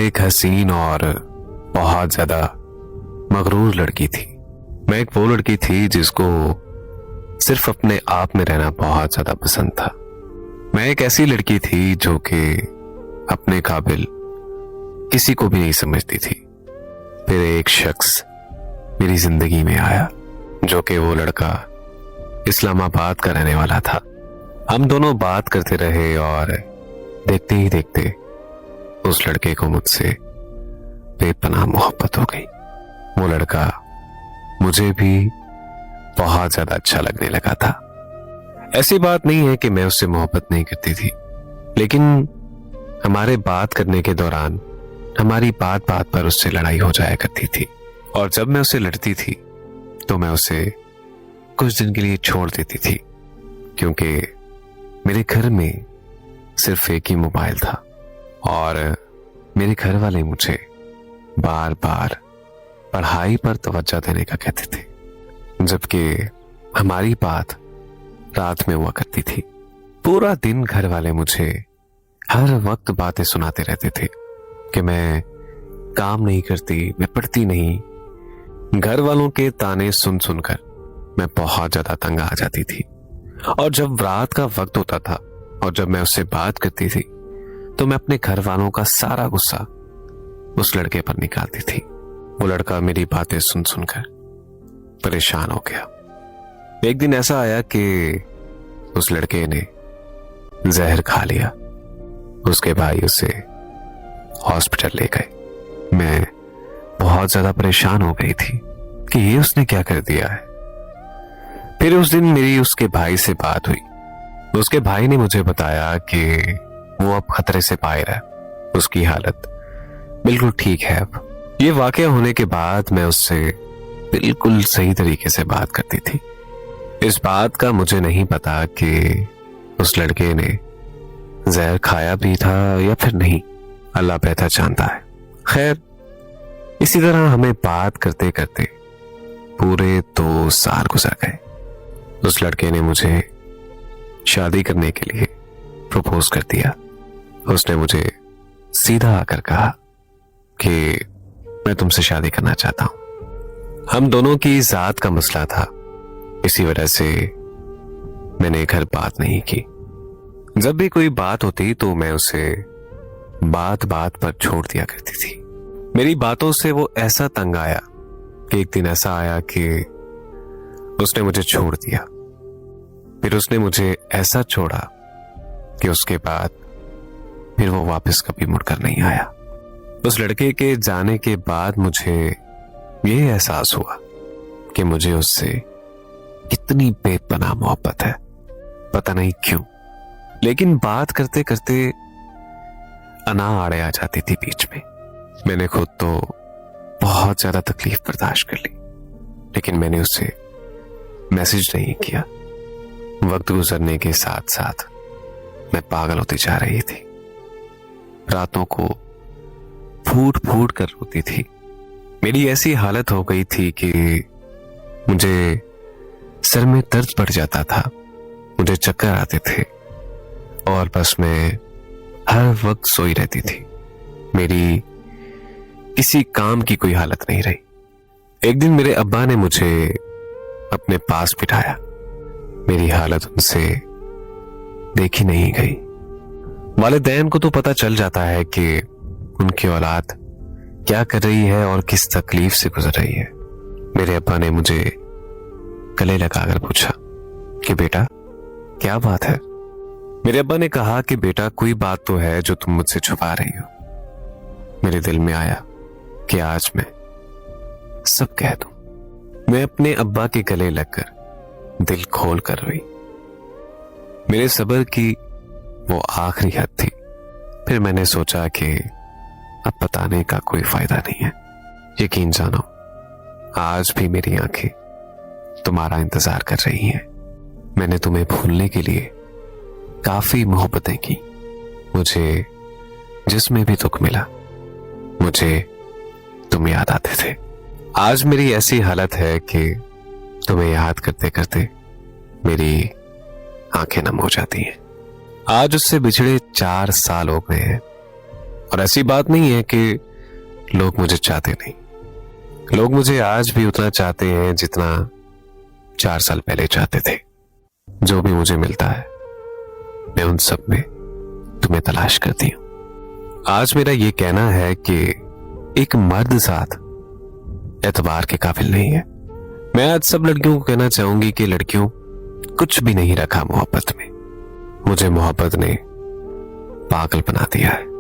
एक हसीन और बहुत ज्यादा मगरूर लड़की थी। मैं एक वो लड़की थी जिसको सिर्फ अपने आप में रहना बहुत ज्यादा पसंद था। मैं एक ऐसी लड़की थी जो कि अपने काबिल किसी को भी नहीं समझती थी। फिर एक शख्स मेरी जिंदगी में आया जो कि वो लड़का इस्लामाबाद का रहने वाला था। हम दोनों बात करते रहे और देखते ही देखते उस लड़के को मुझसे बेपनाह मोहब्बत हो गई। वो लड़का मुझे भी बहुत ज्यादा अच्छा लगने लगा था। ऐसी बात नहीं है कि मैं उससे मोहब्बत नहीं करती थी, लेकिन हमारे बात करने के दौरान हमारी बात बात पर उससे लड़ाई हो जाया करती थी। और जब मैं उससे लड़ती थी तो मैं उसे कुछ दिन के लिए छोड़ देती थी, क्योंकि मेरे घर में सिर्फ एक ही मोबाइल था और मेरे घर वाले मुझे बार बार पढ़ाई पर तवज्जो देने का कहते थे, जबकि हमारी बात रात में हुआ करती थी। पूरा दिन घर वाले मुझे हर वक्त बातें सुनाते रहते थे कि मैं काम नहीं करती, मैं पढ़ती नहीं। घर वालों के ताने सुन सुनकर मैं बहुत ज्यादा तंग आ जाती थी। और जब रात का वक्त होता था और जब मैं उससे बात करती थी तो मैं अपने घर वालों का सारा गुस्सा उस लड़के पर निकालती थी। वो लड़का मेरी बातें सुन सुनकर परेशान हो गया। एक दिन ऐसा आया कि उस लड़के ने जहर खा लिया। उसके भाई उसे हॉस्पिटल ले गए। मैं बहुत ज्यादा परेशान हो गई थी कि ये उसने क्या कर दिया है। फिर उस दिन मेरी उसके भाई से बात हुई। उसके भाई ने मुझे बताया कि वो अब खतरे से बाहर है, उसकी हालत बिल्कुल ठीक है। अब ये वाकया होने के बाद मैं उससे बिल्कुल सही तरीके से बात करती थी। इस बात का मुझे नहीं पता कि उस लड़के ने जहर खाया भी था या फिर नहीं, अल्लाह बेहतर जानता है। खैर, इसी तरह हमें बात करते करते पूरे 2 साल गुजर गए। उस लड़के ने मुझे शादी करने के लिए प्रपोज कर दिया। उसने मुझे सीधा आकर कहा कि मैं तुमसे शादी करना चाहता हूं। हम दोनों की जात का मसला था, इसी वजह से मैंने घर बात नहीं की। जब भी कोई बात होती तो मैं उसे बात बात पर छोड़ दिया करती थी। मेरी बातों से वो ऐसा तंग आया कि एक दिन ऐसा आया कि उसने मुझे छोड़ दिया। फिर उसने मुझे ऐसा छोड़ा कि उसके बाद फिर वो वापस कभी मुड़कर नहीं आया। उस लड़के के जाने के बाद मुझे ये एहसास हुआ कि मुझे उससे कितनी बेपनाह मोहब्बत है, पता नहीं क्यों। लेकिन बात करते करते अना आड़े आ जाती थी बीच में। मैंने खुद तो बहुत ज्यादा तकलीफ बर्दाश्त कर ली, लेकिन मैंने उससे मैसेज नहीं किया। वक्त गुजरने के साथ साथ मैं पागल होती जा रही थी। रातों को फूट फूट कर रोती थी। मेरी ऐसी हालत हो गई थी कि मुझे सर में दर्द बढ़ जाता था, मुझे चक्कर आते थे और बस मैं हर वक्त सोई रहती थी। मेरी किसी काम की कोई हालत नहीं रही। एक दिन मेरे अब्बा ने मुझे अपने पास बिठाया। मेरी हालत उनसे देखी नहीं गई। वालिदैन को तो पता चल जाता है कि उनकी औलाद क्या कर रही है और किस तकलीफ से गुजर रही है। मेरे अब्बा ने मुझे गले लगाकर पूछा कि बेटा क्या बात है। मेरे अब्बा ने कहा कि बेटा कोई बात तो है जो तुम मुझसे छुपा रही हो। मेरे दिल में आया कि आज मैं सब कह दूं। मैं अपने अब्बा के गले लगकर दिल खोल कर रोई। मेरे सब्र की वो आखिरी हद थी। फिर मैंने सोचा कि अब बताने का कोई फायदा नहीं है। यकीन जानो, आज भी मेरी आंखें तुम्हारा इंतजार कर रही हैं। मैंने तुम्हें भूलने के लिए काफी मोहब्बतें की। मुझे जिसमें भी दुख मिला मुझे तुम याद आते थे। आज मेरी ऐसी हालत है कि तुम्हें याद करते करते मेरी आंखें नम हो जाती हैं। आज उससे बिछड़े 4 साल हो गए हैं और ऐसी बात नहीं है कि लोग मुझे चाहते नहीं, लोग मुझे आज भी उतना चाहते हैं जितना 4 साल पहले चाहते थे। जो भी मुझे मिलता है मैं उन सब में तुम्हें तलाश करती हूं। आज मेरा यह कहना है कि एक मर्द साथ एतबार के काबिल नहीं है। मैं आज सब लड़कियों को कहना चाहूंगी कि लड़कियों, कुछ भी नहीं रखा मोहब्बत में। मुझे मोहब्बत ने पागल बना दिया है।